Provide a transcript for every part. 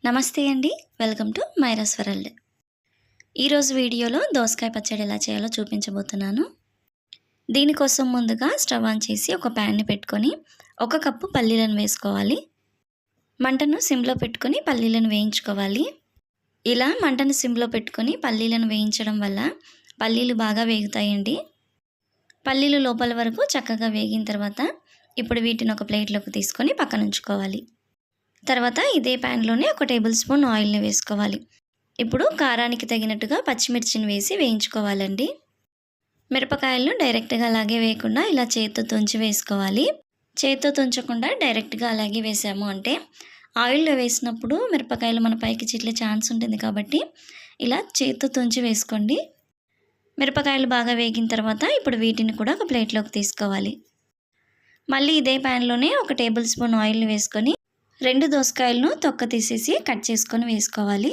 నమస్తే అండి. Welcome to Myra's world. ఈరోజు వీడియోలో దోసకాయ పచ్చడి ఎలా చేయాలో చూపించబోతున్నాను. దీనికోసం ముందుగా స్టవ్ ఆన్ చేసి ఒక ప్యాన్ని పెట్టుకొని 1 కప్పు పల్లీలను వేసుకోవాలి. మంటను సిమ్లో పెట్టుకొని పల్లీలను వేయించుకోవాలి. ఇలా మంటను సిమ్లో పెట్టుకొని పల్లీలను వేయించడం వల్ల పల్లీలు బాగా వేగుతాయండి. పల్లీలు లోపల వరకు చక్కగా వేగిన తర్వాత ఇప్పుడు వీటిని ఒక ప్లేట్లోకి తీసుకొని పక్కన ఉంచుకోవాలి. తర్వాత ఇదే ప్యాన్లోనే 1 టేబుల్ స్పూన్ ఆయిల్ని వేసుకోవాలి. ఇప్పుడు కారానికి తగినట్టుగా పచ్చిమిర్చిని వేసి వేయించుకోవాలండి. మిరపకాయలను డైరెక్ట్గా అలాగే వేయకుండా ఇలా చేత్తో తుంచి వేసుకోవాలి. చేత్తో తుంచకుండా డైరెక్ట్గా అలాగే వేసాము అంటే ఆయిల్లో వేసినప్పుడు మిరపకాయలు మన పైకి చిట్లే ఛాన్స్ ఉంటుంది కాబట్టి ఇలా చేత్తో తుంచి వేసుకోండి. మిరపకాయలు బాగా వేగిన తర్వాత ఇప్పుడు వీటిని కూడా ఒక ప్లేట్లోకి తీసుకోవాలి. మళ్ళీ ఇదే ప్యాన్లోనే 1 టేబుల్ స్పూన్ ఆయిల్ని వేసుకొని 2 దోసకాయలను తొక్క తీసేసి కట్ చేసుకొని వేసుకోవాలి.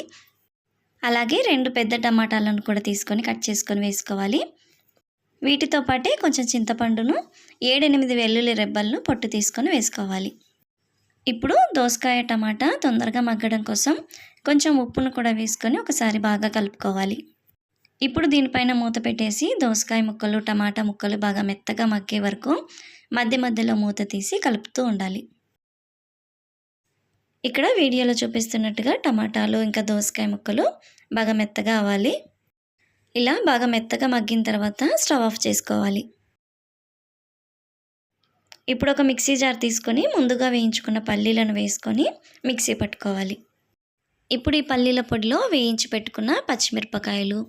అలాగే 2 పెద్ద టమాటాలను కూడా తీసుకొని కట్ చేసుకొని వేసుకోవాలి. వీటితో పాటే కొంచెం చింతపండును 7-8 వెల్లుల్లి రెబ్బలను పొట్టు తీసుకొని వేసుకోవాలి. ఇప్పుడు దోసకాయ టమాటా తొందరగా మగ్గడం కోసం కొంచెం ఉప్పును కూడా వేసుకొని ఒకసారి బాగా కలుపుకోవాలి. ఇప్పుడు దీనిపైన మూత పెట్టేసి దోసకాయ ముక్కలు టమాటా ముక్కలు బాగా మెత్తగా మగ్గే వరకు మధ్య మధ్యలో మూత తీసి కలుపుతూ ఉండాలి. ఇక్కడ వీడియోలో చూపిస్తున్నట్టుగా టమాటాలు ఇంకా దోసకాయ ముక్కలు బాగా మెత్తగా అవ్వాలి. ఇలా బాగా మెత్తగా మగ్గిన తర్వాత స్టవ్ ఆఫ్ చేసుకోవాలి. ఇప్పుడు ఒక మిక్సీ జార్ తీసుకొని ముందుగా వేయించుకున్న పల్లీలను వేసుకొని మిక్సీ పట్టుకోవాలి. ఇప్పుడు ఈ పల్లీల పొడిలో వేయించి పెట్టుకున్న పచ్చిమిరపకాయలు,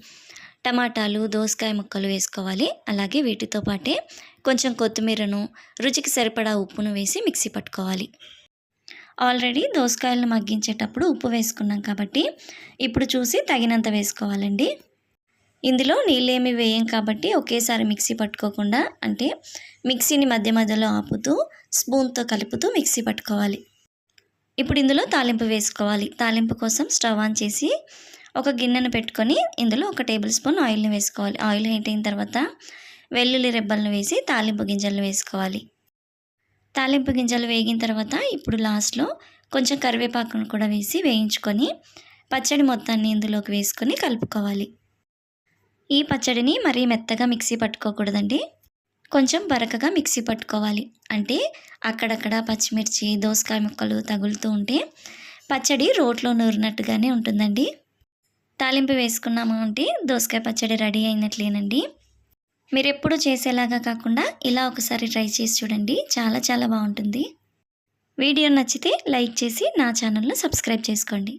టమాటాలు, దోసకాయ ముక్కలు వేసుకోవాలి. అలాగే వీటితో పాటే కొంచెం కొత్తిమీరను, రుచికి సరిపడా ఉప్పును వేసి మిక్సీ పట్టుకోవాలి. ఆల్రెడీ దోసకాయలను మగ్గించేటప్పుడు ఉప్పు వేసుకున్నాం కాబట్టి ఇప్పుడు చూసి తగినంత వేసుకోవాలండి. ఇందులో నీళ్ళేమి వేయం కాబట్టి ఒకేసారి మిక్సీ పట్టుకోకుండా అంటే మిక్సీని మధ్య మధ్యలో ఆపుతూ స్పూన్తో కలుపుతూ మిక్సీ పట్టుకోవాలి. ఇప్పుడు ఇందులో తాలింపు వేసుకోవాలి. తాలింపు కోసం స్టవ్ ఆన్ చేసి ఒక గిన్నెను పెట్టుకొని ఇందులో 1 టేబుల్ స్పూన్ ఆయిల్ని వేసుకోవాలి. ఆయిల్ హీట్ అయిన తర్వాత వెల్లుల్లి రెబ్బలను వేసి తాలింపు గింజలను వేసుకోవాలి. తాలింపు గింజలు వేగిన తర్వాత ఇప్పుడు లాస్ట్లో కొంచెం కరివేపాకును కూడా వేసి వేయించుకొని పచ్చడి మొత్తాన్ని ఇందులోకి వేసుకొని కలుపుకోవాలి. ఈ పచ్చడిని మరీ మెత్తగా మిక్సీ పట్టుకోకూడదండి. కొంచెం బరకగా మిక్సీ పట్టుకోవాలి. అంటే అక్కడక్కడ పచ్చిమిర్చి, దోసకాయ ముక్కలు తగులుతూ ఉంటే పచ్చడి రోట్లో నూరినట్టుగానే ఉంటుందండి. తాలింపు వేసుకున్నాము అంటే దోసకాయ పచ్చడి రెడీ అయినట్లేనండి. మీరు ఎప్పుడు చేసేలాగా కాకుండా ఇలా ఒకసారి ట్రై చేసి చూడండి. చాలా బాగుంటుంది. వీడియో నచ్చితే లైక్ చేసి నా ఛానల్ను సబ్స్క్రైబ్ చేసుకోండి.